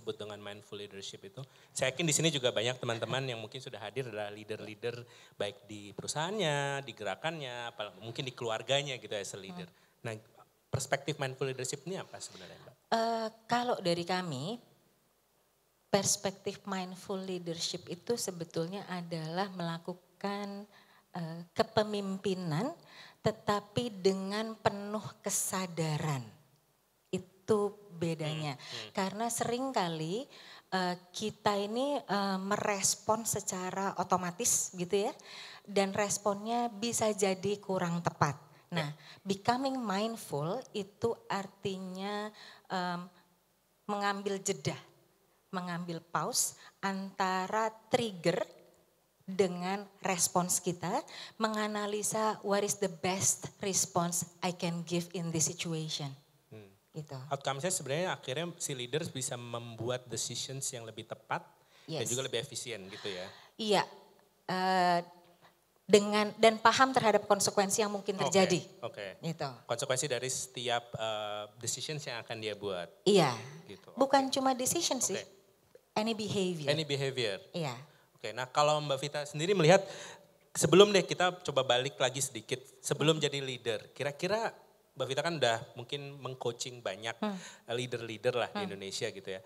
disebut dengan mindful leadership itu. Saya yakin di sini juga banyak teman-teman yang mungkin sudah hadir adalah leader-leader baik di perusahaannya, di gerakannya, mungkin di keluarganya gitu as a leader. Nah, perspektif mindful leadership ini apa sebenarnya, Mbak? Kalau dari kami, perspektif mindful leadership itu sebetulnya adalah melakukan kepemimpinan tetapi dengan penuh kesadaran. Itu bedanya. Karena seringkali kita ini merespon secara otomatis gitu ya. Dan responnya bisa jadi kurang tepat. Nah, becoming mindful itu artinya mengambil jeda, mengambil pause antara trigger dengan respons kita, menganalisa what is the best response I can give in this situation. Gitu. Outcome-nya sebenarnya akhirnya si leaders bisa membuat decisions yang lebih tepat dan juga lebih efisien gitu ya. Iya, dan paham terhadap konsekuensi yang mungkin terjadi. Oke. Gitu. Konsekuensi dari setiap decisions yang akan dia buat. Iya. Gitu. Bukan cuma decision sih, any behavior. Any behavior. Iya. Oke, nah kalau Mbak Vita sendiri melihat, sebelum deh kita coba balik lagi sedikit, sebelum jadi leader, kira-kira Mbak Vita kan udah mungkin meng-coaching banyak leader-leader lah di Indonesia gitu ya.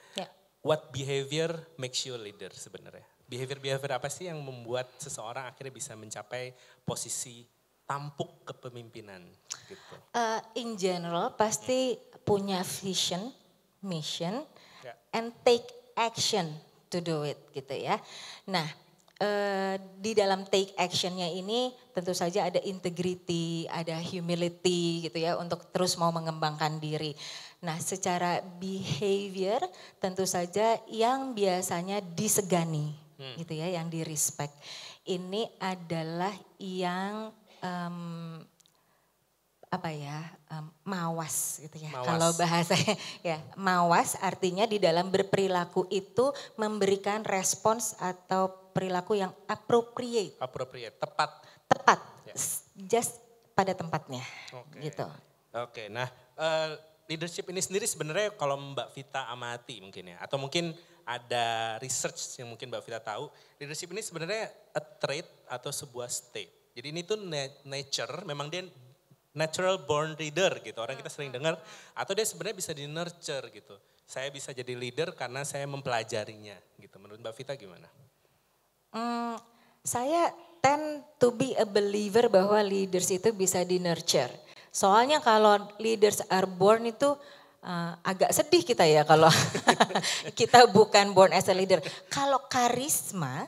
What behavior makes you a leader sebenarnya? Behavior apa sih yang membuat seseorang akhirnya bisa mencapai posisi tampuk kepemimpinan gitu? In general pasti punya vision, mission, and take action to do it gitu ya. Nah, di dalam take actionnya ini tentu saja ada integrity, ada humility gitu ya untuk terus mau mengembangkan diri. Nah, secara behavior tentu saja yang biasanya disegani gitu ya, yang di respect. Ini adalah yang mawas gitu ya. Kalau bahasanya ya mawas artinya di dalam berperilaku itu memberikan respons atau perilaku yang appropriate. Appropriate, tepat. Tepat, just pada tempatnya gitu. Oke, nah leadership ini sendiri sebenarnya kalau Mbak Vita amati mungkin ya, atau mungkin ada research yang mungkin Mbak Vita tahu, leadership ini sebenarnya a trait atau sebuah state. Jadi ini tuh nature, memang dia natural born leader gitu, orang kita sering dengar, atau dia sebenarnya bisa di nurture gitu. Saya bisa jadi leader karena saya mempelajarinya gitu. Menurut Mbak Vita gimana? Saya tend to be a believer bahwa leaders itu bisa di nurture. Soalnya kalau leaders are born itu agak sedih kita ya kalau kita bukan born as a leader. Kalau karisma,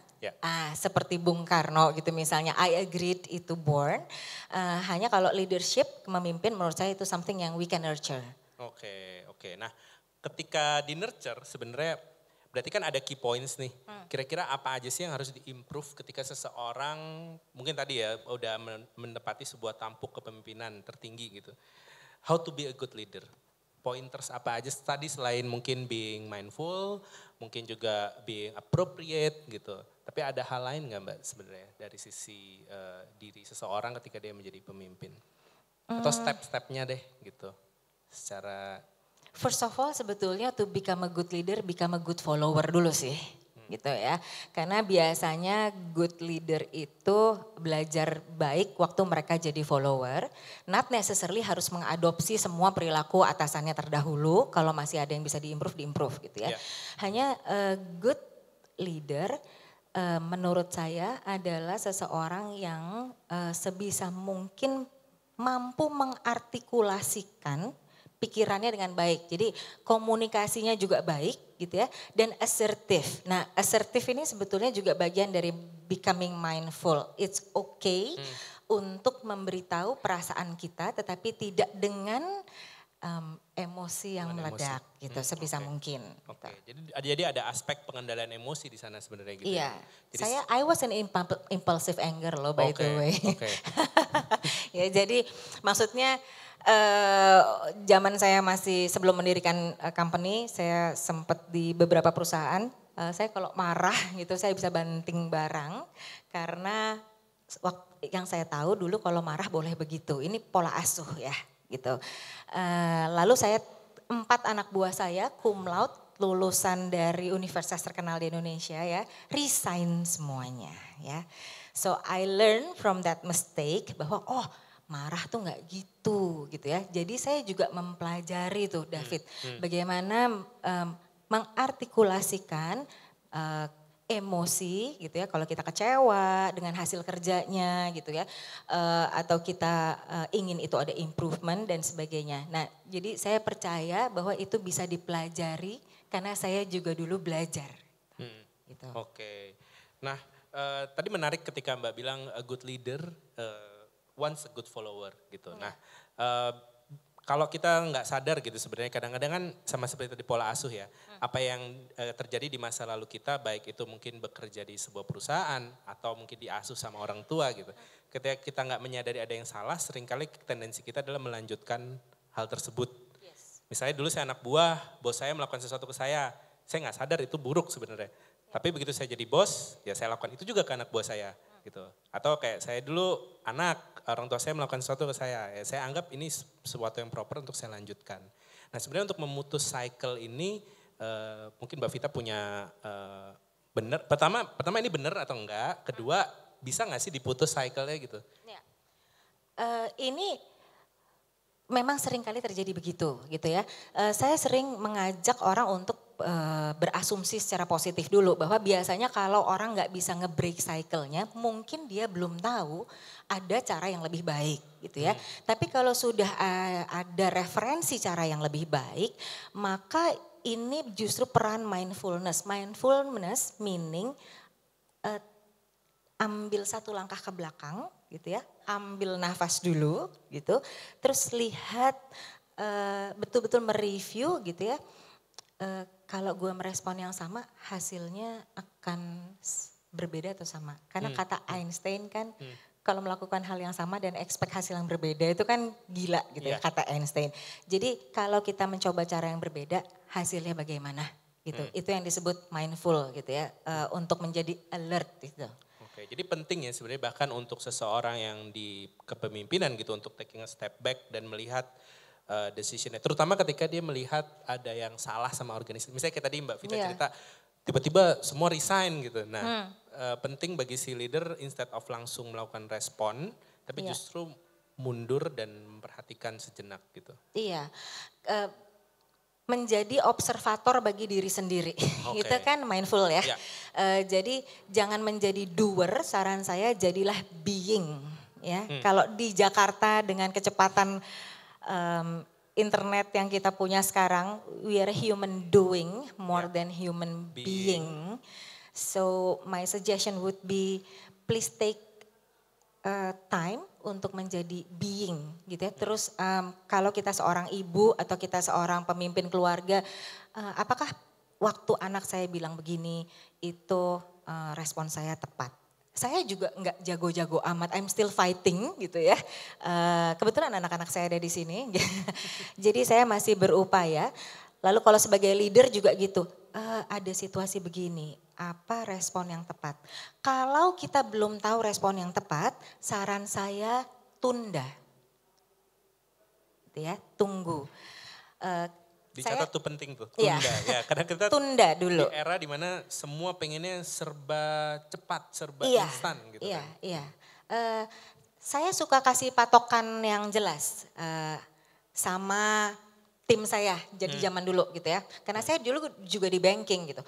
seperti Bung Karno gitu misalnya, I agreed itu born. Hanya kalau leadership, memimpin menurut saya itu something yang we can nurture. Oke. Nah ketika di nurture sebenarnya berarti kan ada key points nih. Kira-kira apa aja sih yang harus di-improve ketika seseorang mungkin tadi ya udah menepati sebuah tampuk kepemimpinan tertinggi gitu. How to be a good leader? Pointers apa aja tadi selain mungkin being mindful, mungkin juga being appropriate gitu. Tapi ada hal lain nggak Mbak sebenarnya dari sisi diri seseorang ketika dia menjadi pemimpin? Atau step-stepnya deh gitu secara... First of all sebetulnya to become a good leader, become a good follower dulu sih. Gitu ya. Karena biasanya good leader itu belajar baik waktu mereka jadi follower. Not necessarily harus mengadopsi semua perilaku atasannya terdahulu. Kalau masih ada yang bisa diimprove gitu ya. Hanya good leader menurut saya adalah seseorang yang sebisa mungkin mampu mengartikulasikan pikirannya dengan baik. Jadi komunikasinya juga baik gitu ya. Dan assertive. Nah assertive ini sebetulnya juga bagian dari becoming mindful. It's okay untuk memberitahu perasaan kita tetapi tidak dengan emosi yang meledak gitu sebisa mungkin. Gitu. Jadi ada aspek pengendalian emosi di sana sebenarnya gitu. Iya. Jadi I was an impulsive anger loh by the way. Ya jadi maksudnya zaman saya masih sebelum mendirikan company, saya sempat di beberapa perusahaan, saya kalau marah gitu saya bisa banting barang karena yang saya tahu dulu kalau marah boleh begitu, ini pola asuh ya gitu. Lalu saya 4 anak buah saya cum laude lulusan dari universitas terkenal di Indonesia ya, resign semuanya ya. So I learn from that mistake bahwa marah tuh nggak gitu ya. Jadi saya juga mempelajari tuh David bagaimana mengartikulasikan emosi gitu ya, kalau kita kecewa dengan hasil kerjanya gitu ya, atau kita ingin itu ada improvement dan sebagainya. Nah jadi saya percaya bahwa itu bisa dipelajari karena saya juga dulu belajar. Gitu. Oke. Nah tadi menarik ketika Mbak bilang a good leader once a good follower gitu. Nah kalau kita nggak sadar gitu sebenarnya kadang-kadang kan sama seperti tadi pola asuh ya. Apa yang terjadi di masa lalu kita baik itu mungkin bekerja di sebuah perusahaan atau mungkin diasuh sama orang tua gitu. Ketika kita nggak menyadari ada yang salah seringkali tendensi kita adalah melanjutkan hal tersebut. Misalnya dulu saya anak buah, bos saya melakukan sesuatu ke saya nggak sadar itu buruk sebenarnya. Tapi begitu saya jadi bos, ya saya lakukan itu juga ke anak buah saya gitu. Atau kayak saya dulu anak, orang tua saya melakukan sesuatu ke saya, ya saya anggap ini sesuatu yang proper untuk saya lanjutkan. Nah sebenarnya untuk memutus cycle ini mungkin Mbak Vita punya benar, pertama ini benar atau enggak, kedua bisa nggak sih diputus cycle-nya gitu? Ya. Ini memang sering kali terjadi begitu gitu ya. Saya sering mengajak orang untuk berasumsi secara positif dulu bahwa biasanya kalau orang nggak bisa nge-break cycle-nya mungkin dia belum tahu ada cara yang lebih baik gitu ya. Tapi kalau sudah ada referensi cara yang lebih baik maka ini justru peran mindfulness. Mindfulness meaning ambil satu langkah ke belakang gitu ya, ambil nafas dulu gitu, terus lihat betul-betul mereview gitu ya, kalau gue merespon yang sama hasilnya akan berbeda atau sama. Karena kata Einstein kan kalau melakukan hal yang sama dan expect hasil yang berbeda itu kan gila gitu ya kata Einstein. Jadi kalau kita mencoba cara yang berbeda hasilnya bagaimana gitu, itu yang disebut mindful gitu ya, untuk menjadi alert gitu. Oke, jadi penting ya sebenarnya bahkan untuk seseorang yang di kepemimpinan gitu untuk taking a step back dan melihat decisionnya. Terutama ketika dia melihat ada yang salah sama organisasi. Misalnya kayak tadi Mbak Vita cerita tiba-tiba semua resign gitu. Nah penting bagi si leader instead of langsung melakukan respon tapi justru mundur dan memperhatikan sejenak gitu. Iya. Menjadi observator bagi diri sendiri. Itu kan mindful ya. Jadi jangan menjadi doer, saran saya jadilah being ya. Kalau di Jakarta dengan kecepatan internet yang kita punya sekarang, we are human doing more than human being. So my suggestion would be please take time untuk menjadi being gitu ya. Terus kalau kita seorang ibu atau kita seorang pemimpin keluarga, apakah waktu anak saya bilang begini itu respon saya tepat? Saya juga nggak jago-jago amat, I'm still fighting gitu ya. Kebetulan anak-anak saya ada di sini, jadi saya masih berupaya. Lalu kalau sebagai leader juga gitu, ada situasi begini, apa respon yang tepat? Kalau kita belum tahu respon yang tepat, saran saya tunda. Gitu ya, tunggu. Dicatat tuh penting tuh, tunda ya. Karena kita tunda dulu. Di era dimana semua pengennya serba cepat, serba instan gitu kan. Iya. Saya suka kasih patokan yang jelas sama tim saya jadi zaman dulu gitu ya. Karena saya dulu juga di banking gitu.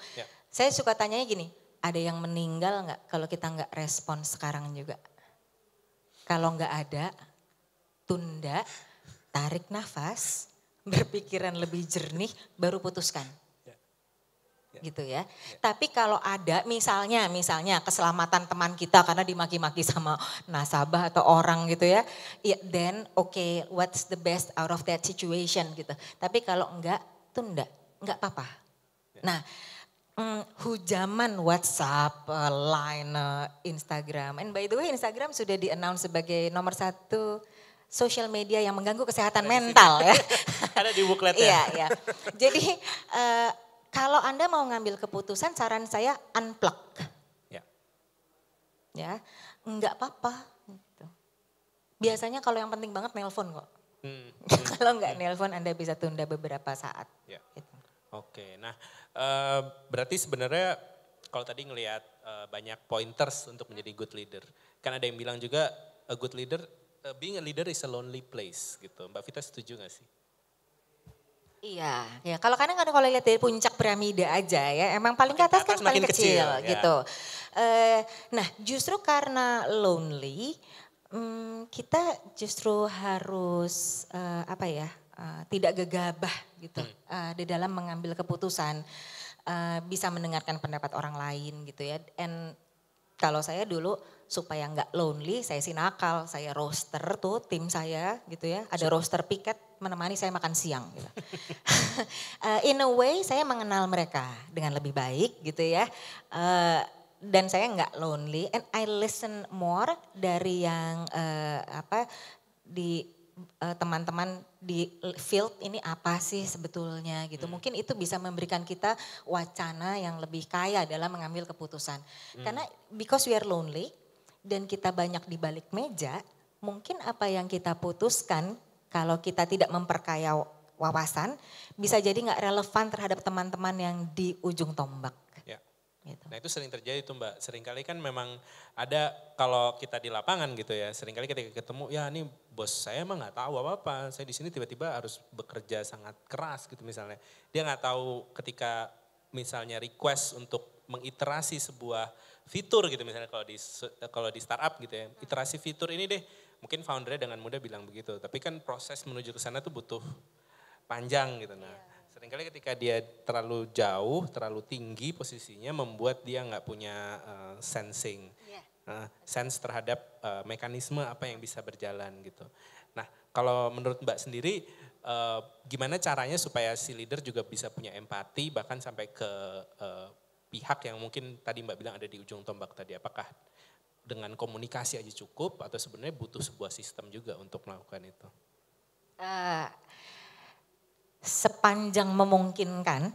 Saya suka tanyanya gini, ada yang meninggal nggak kalau kita nggak respon sekarang juga? Kalau nggak ada, tunda, tarik nafas, berpikiran lebih jernih, baru putuskan. Gitu ya. Tapi kalau ada misalnya keselamatan teman kita karena dimaki-maki sama nasabah atau orang gitu ya. Then okay, what's the best out of that situation gitu. Tapi kalau enggak, tunda, enggak apa-apa. Nah, hujaman WhatsApp, Line, Instagram. And by the way Instagram sudah di-announce sebagai nomor 1 social media yang mengganggu kesehatan mental ya. Ada di bookletnya. Iya. Jadi kalau Anda mau ngambil keputusan, saran saya unplug. Ya, enggak apa-apa. Gitu. Biasanya kalau yang penting banget nelpon kok. Kalau enggak nelpon Anda bisa tunda beberapa saat. Gitu. Oke, nah berarti sebenarnya kalau tadi ngelihat banyak pointers untuk menjadi good leader. Kan ada yang bilang juga a good leader, being a leader is a lonely place gitu. Mbak Vita setuju gak sih? Iya, ya kalau kadang-kadang kalau lihat dari puncak piramida aja ya, emang paling ke atas kan paling makin kecil ya. gitu. Nah justru karena lonely, kita justru harus apa ya, tidak gegabah gitu di dalam mengambil keputusan, bisa mendengarkan pendapat orang lain gitu ya. And kalau saya dulu supaya nggak lonely, saya sih nakal, saya roster tuh tim saya gitu ya, ada roster piket menemani saya makan siang gitu. In a way saya mengenal mereka dengan lebih baik gitu ya. Dan saya nggak lonely and I listen more dari yang di teman-teman di field ini apa sih sebetulnya gitu. Mungkin itu bisa memberikan kita wacana yang lebih kaya dalam mengambil keputusan. Karena because we are lonely dan kita banyak di balik meja, mungkin apa yang kita putuskan kalau kita tidak memperkaya wawasan bisa jadi nggak relevan terhadap teman-teman yang di ujung tombak. Ya. Gitu. Nah itu sering terjadi tuh Mbak, seringkali kan memang ada kalau kita di lapangan gitu ya, seringkali ketika ketemu, ya ini bos saya emang nggak tahu apa-apa, saya di sini tiba-tiba harus bekerja sangat keras gitu misalnya. Dia nggak tahu ketika misalnya request untuk mengiterasi sebuah fitur gitu misalnya kalau di startup gitu ya, iterasi fitur ini deh, mungkin foundernya dengan mudah bilang begitu, tapi kan proses menuju ke sana tuh butuh panjang gitu. Nah, seringkali ketika dia terlalu jauh, terlalu tinggi posisinya membuat dia nggak punya sensing, sense terhadap mekanisme apa yang bisa berjalan gitu. Nah, kalau menurut Mbak sendiri, gimana caranya supaya si leader juga bisa punya empati bahkan sampai ke pihak yang mungkin tadi Mbak bilang ada di ujung tombak tadi, apakah dengan komunikasi aja cukup atau sebenarnya butuh sebuah sistem juga untuk melakukan itu? Sepanjang memungkinkan,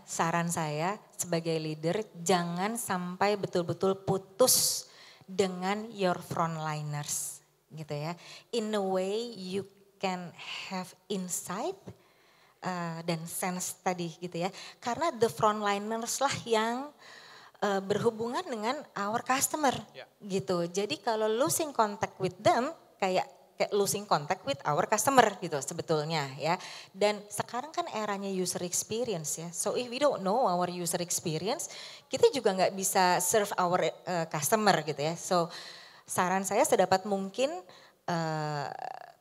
saran saya sebagai leader jangan sampai betul-betul putus dengan your frontliners gitu ya. In a way you can have insight dan sense tadi gitu ya. Karena the frontliners lah yang berhubungan dengan our customer gitu. Jadi kalau losing contact with them kayak losing contact with our customer gitu sebetulnya ya. Dan sekarang kan eranya user experience ya. So if we don't know our user experience, kita juga nggak bisa serve our customer gitu ya. So saran saya sedapat mungkin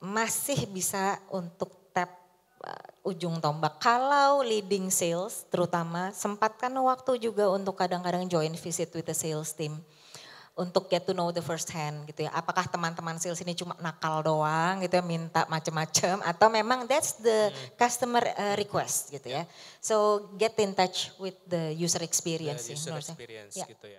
masih bisa untuk tap ujung tombak. Kalau leading sales terutama sempatkan waktu juga untuk kadang-kadang join visit with the sales team. Untuk get to know the first hand gitu ya. Apakah teman-teman sales ini cuma nakal doang gitu ya, minta macam-macam atau memang that's the customer request gitu ya. So get in touch with the user experience. User experience gitu ya.